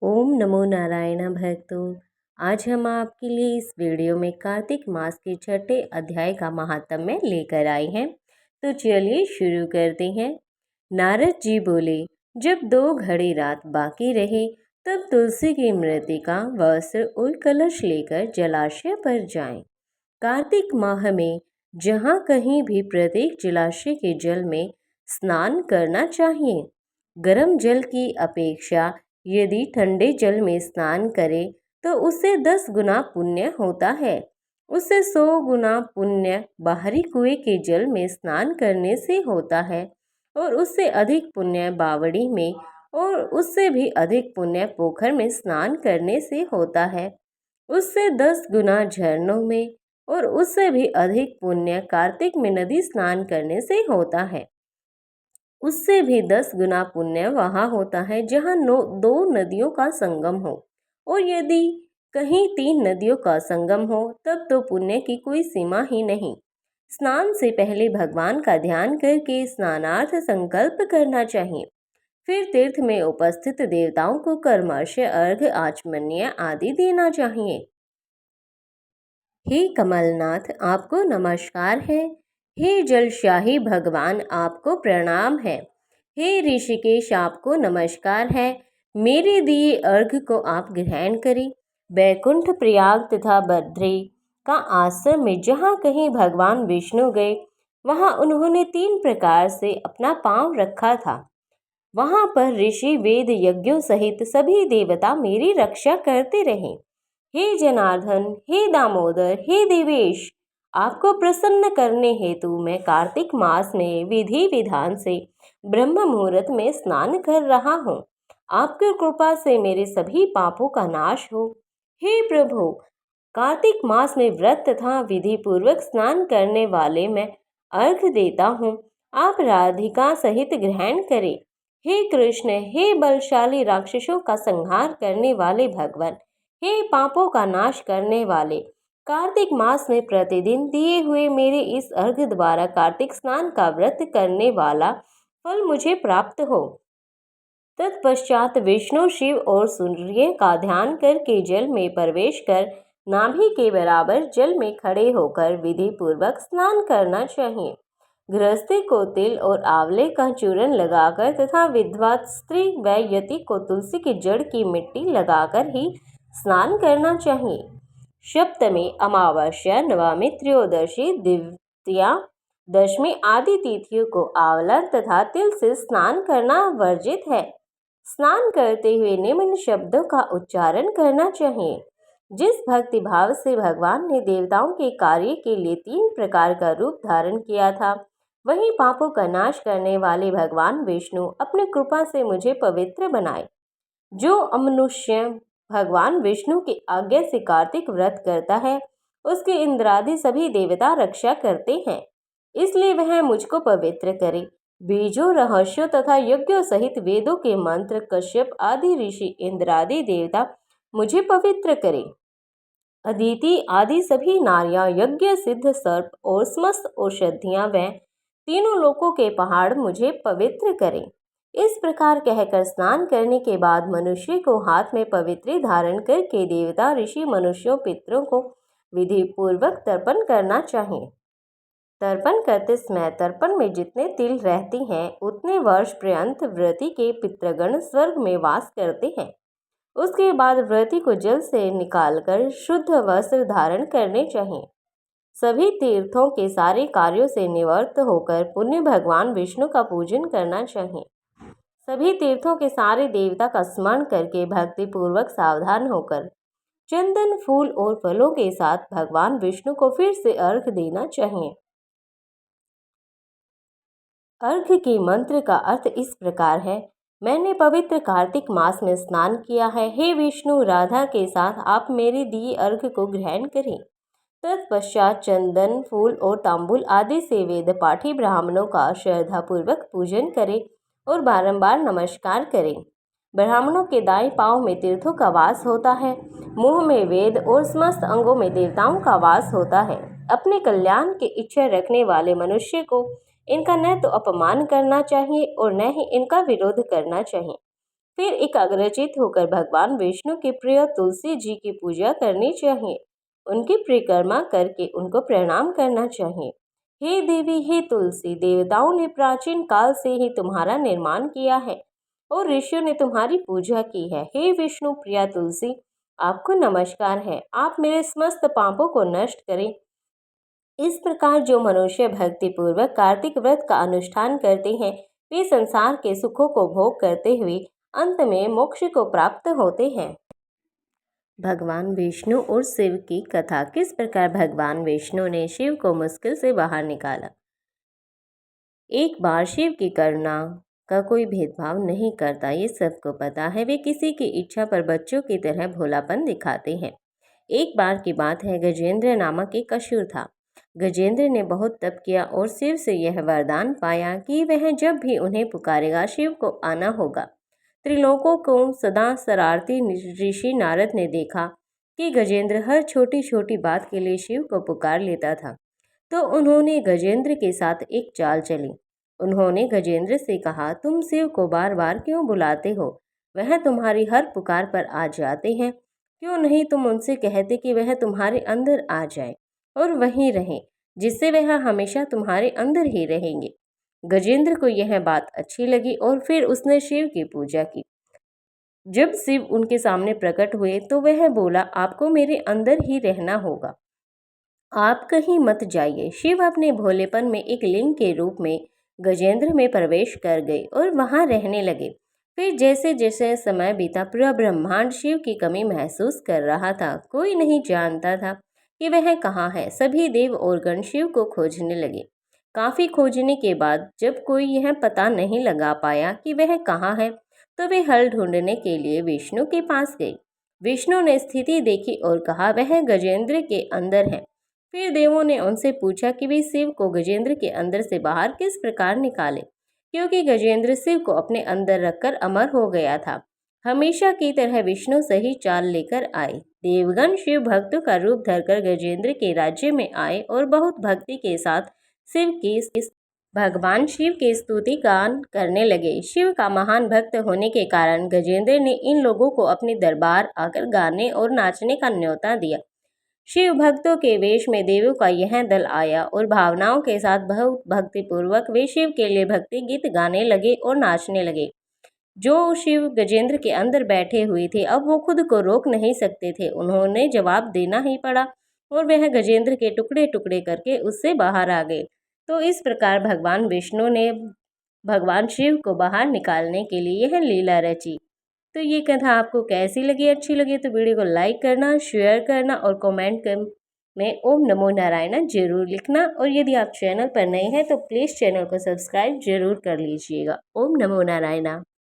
ओम नमो नारायण भक्तों। आज हम आपके लिए इस वीडियो में कार्तिक मास के छठे अध्याय का महात्म्य लेकर आए हैं। तो चलिए शुरू करते हैं। नारद जी बोले, जब 2 घड़ी रात बाकी रहे तब तुलसी की मृतिका वस्त्र और कलश लेकर जलाशय पर जाएं। कार्तिक माह में जहाँ कहीं भी प्रत्येक जलाशय के जल में स्नान करना चाहिए। गर्म जल की अपेक्षा यदि ठंडे जल में स्नान करें तो उससे 10 गुना पुण्य होता है। उससे 100 गुना पुण्य बाहरी कुएं के जल में स्नान करने से होता है और उससे अधिक पुण्य बावड़ी में और उससे भी अधिक पुण्य पोखर में स्नान करने से होता है। उससे 10 गुना झरनों में और उससे भी अधिक पुण्य कार्तिक में नदी स्नान करने से होता है। उससे भी 10 गुना पुण्य वहाँ होता है जहाँ 2 नदियों का संगम हो, और यदि कहीं 3 नदियों का संगम हो तब तो पुण्य की कोई सीमा ही नहीं। स्नान से पहले भगवान का ध्यान करके स्नानार्थ संकल्प करना चाहिए। फिर तीर्थ में उपस्थित देवताओं को कर्मश अर्घ्य आचमन्य आदि देना चाहिए। हे कमलनाथ, आपको नमस्कार है। हे जलशाही भगवान, आपको प्रणाम है। हे ऋषिकेश, आपको नमस्कार है। मेरे दिए अर्घ को आप ग्रहण करें। बैकुंठ, प्रयाग तथा बद्री का आश्रम में जहाँ कहीं भगवान विष्णु गए वहाँ उन्होंने 3 प्रकार से अपना पांव रखा था। वहाँ पर ऋषि वेद यज्ञों सहित सभी देवता मेरी रक्षा करते रहे। हे जनार्दन, हे दामोदर, हे देवेश, आपको प्रसन्न करने हेतु मैं कार्तिक मास में विधि विधान से ब्रह्म मुहूर्त में स्नान कर रहा हूँ। आपकी कृपा से मेरे सभी पापों का नाश हो। हे प्रभु, कार्तिक मास में व्रत तथा विधि पूर्वक स्नान करने वाले मैं अर्घ देता हूँ। आप राधिका सहित ग्रहण करें। हे कृष्ण, हे बलशाली राक्षसों का संहार करने वाले भगवान, हे पापों का नाश करने वाले, कार्तिक मास में प्रतिदिन दिए हुए मेरे इस अर्घ्य द्वारा कार्तिक स्नान का व्रत करने वाला फल मुझे प्राप्त हो। तत्पश्चात विष्णु, शिव और सूर्य का ध्यान करके जल में प्रवेश कर नाभि के बराबर जल में खड़े होकर विधि पूर्वक स्नान करना चाहिए। गृहस्थी को तिल और आंवले का चूर्ण लगाकर तथा विधवा स्त्री व यति को तुलसी की जड़ की मिट्टी लगाकर ही स्नान करना चाहिए। सप्तमी, अमावस्या, नवमी, त्रयोदशी, द्वितीया, दशमी आदि तिथियों को आंवला तथा तिल से स्नान करना वर्जित है। स्नान करते हुए निम्न शब्दों का उच्चारण करना चाहिए। जिस भक्ति भाव से भगवान ने देवताओं के कार्य के लिए 3 प्रकार का रूप धारण किया था, वही पापों का नाश करने वाले भगवान विष्णु अपनी कृपा से मुझे पवित्र बनाए। जो अमनुष्य भगवान विष्णु की आज्ञा से कार्तिक व्रत करता है उसके इंद्रादि सभी देवता रक्षा करते हैं, इसलिए वह मुझको पवित्र करे। बीजों, रहस्यों तथा यज्ञों सहित वेदों के मंत्र, कश्यप आदि ऋषि, इंद्रादि देवता मुझे पवित्र करे। अदिति आदि सभी नारियां, यज्ञ सिद्ध सर्प और समस्त औषधियां व तीनों लोकों के पहाड़ मुझे पवित्र करें। इस प्रकार कहकर स्नान करने के बाद मनुष्य को हाथ में पवित्री धारण करके देवता, ऋषि, मनुष्यों, पितरों को विधि पूर्वक तर्पण करना चाहिए। तर्पण करते समय तर्पण में जितने तिल रहती हैं उतने वर्ष पर्यंत व्रती के पितृगण स्वर्ग में वास करते हैं। उसके बाद व्रती को जल से निकालकर शुद्ध वस्त्र धारण करने चाहिए। सभी तीर्थों के सारे कार्यों से निवृत्त होकर पुण्य भगवान विष्णु का पूजन करना चाहिए। सभी तीर्थों के सारे देवता का स्मरण करके भक्ति पूर्वक सावधान होकर चंदन, फूल और फलों के साथ भगवान विष्णु को फिर से अर्घ देना चाहिए। अर्घ्य के मंत्र का अर्थ इस प्रकार है। मैंने पवित्र कार्तिक मास में स्नान किया है। हे विष्णु, राधा के साथ आप मेरे दिए अर्घ्य को ग्रहण करें। तत्पश्चात चंदन, फूल और तांबूल आदि से वेद पाठी ब्राह्मणों का श्रद्धापूर्वक पूजन करें और बारंबार नमस्कार करें। ब्राह्मणों के दाएं पांव में तीर्थों का वास होता है, मुंह में वेद और समस्त अंगों में देवताओं का वास होता है। अपने कल्याण की इच्छा रखने वाले मनुष्य को इनका न तो अपमान करना चाहिए और न ही इनका विरोध करना चाहिए। फिर एकाग्रचित होकर भगवान विष्णु के प्रिय तुलसी जी की पूजा करनी चाहिए। उनकी परिक्रमा करके उनको प्रणाम करना चाहिए। हे देवी, हे तुलसी, देवताओं ने प्राचीन काल से ही तुम्हारा निर्माण किया है और ऋषियों ने तुम्हारी पूजा की है। हे विष्णु प्रिया तुलसी, आपको नमस्कार है। आप मेरे समस्त पापों को नष्ट करें। इस प्रकार जो मनुष्य भक्ति पूर्वक कार्तिक व्रत का अनुष्ठान करते हैं, वे संसार के सुखों को भोग करते हुए अंत में मोक्ष को प्राप्त होते हैं। भगवान विष्णु और शिव की कथा। किस प्रकार भगवान विष्णु ने शिव को मुश्किल से बाहर निकाला। एक बार शिव की करुणा का कोई भेदभाव नहीं करता, ये सबको पता है। वे किसी की इच्छा पर बच्चों की तरह भोलापन दिखाते हैं। एक बार की बात है, गजेंद्र नामक एक असुर था। गजेंद्र ने बहुत तप किया और शिव से यह वरदान पाया कि वह जब भी उन्हें पुकारेगा शिव को आना होगा। त्रिलोकों को सदा शरारती ऋषि नारद ने देखा कि गजेंद्र हर छोटी छोटी बात के लिए शिव को पुकार लेता था, तो उन्होंने गजेंद्र के साथ एक चाल चली। उन्होंने गजेंद्र से कहा, तुम शिव को बार बार क्यों बुलाते हो? वह तुम्हारी हर पुकार पर आ जाते हैं। क्यों नहीं तुम उनसे कहते कि वह तुम्हारे अंदर आ जाए और वहीं रहें, जिससे वह हमेशा तुम्हारे अंदर ही रहेंगे। गजेंद्र को यह बात अच्छी लगी और फिर उसने शिव की पूजा की। जब शिव उनके सामने प्रकट हुए तो वह बोला, आपको मेरे अंदर ही रहना होगा, आप कहीं मत जाइए। शिव अपने भोलेपन में एक लिंग के रूप में गजेंद्र में प्रवेश कर गए और वहां रहने लगे। फिर जैसे जैसे समय बीता, पूरा ब्रह्मांड शिव की कमी महसूस कर रहा था। कोई नहीं जानता था कि वह कहाँ है। सभी देव और गण शिव को खोजने लगे। काफी खोजने के बाद जब कोई यह पता नहीं लगा पाया कि वह कहाँ है, तो वे हल ढूंढने के लिए विष्णु के पास गए। विष्णु ने स्थिति देखी और कहा, वह गजेंद्र के अंदर है। फिर देवों ने उनसे पूछा कि वे शिव को गजेंद्र के अंदर से बाहर किस प्रकार निकाले, क्योंकि गजेंद्र शिव को अपने अंदर रखकर अमर हो गया था। हमेशा की तरह विष्णु सही चाल लेकर आए। देवगण शिव भक्तों का रूप धरकर गजेंद्र के राज्य में आए और बहुत भक्ति के साथ शिव की भगवान शिव की स्तुति गान करने लगे। शिव का महान भक्त होने के कारण गजेंद्र ने इन लोगों को अपने दरबार आकर गाने और नाचने का न्योता दिया। शिव भक्तों के वेश में देवों का यह दल आया और भावनाओं के साथ बहुत भक्तिपूर्वक वे शिव के लिए भक्ति गीत गाने लगे और नाचने लगे। जो शिव गजेंद्र के अंदर बैठे हुए थे, अब वो खुद को रोक नहीं सकते थे। उन्होंने जवाब देना ही पड़ा और वह गजेंद्र के टुकड़े टुकड़े करके उससे बाहर आ गए। तो इस प्रकार भगवान विष्णु ने भगवान शिव को बाहर निकालने के लिए यह लीला रची। तो ये कथा आपको कैसी लगी? अच्छी लगी तो वीडियो को लाइक करना, शेयर करना और कमेंट में ओम नमो नारायण जरूर लिखना। और यदि आप चैनल पर नए हैं तो प्लीज़ चैनल को सब्सक्राइब जरूर कर लीजिएगा। ओम नमो नारायण।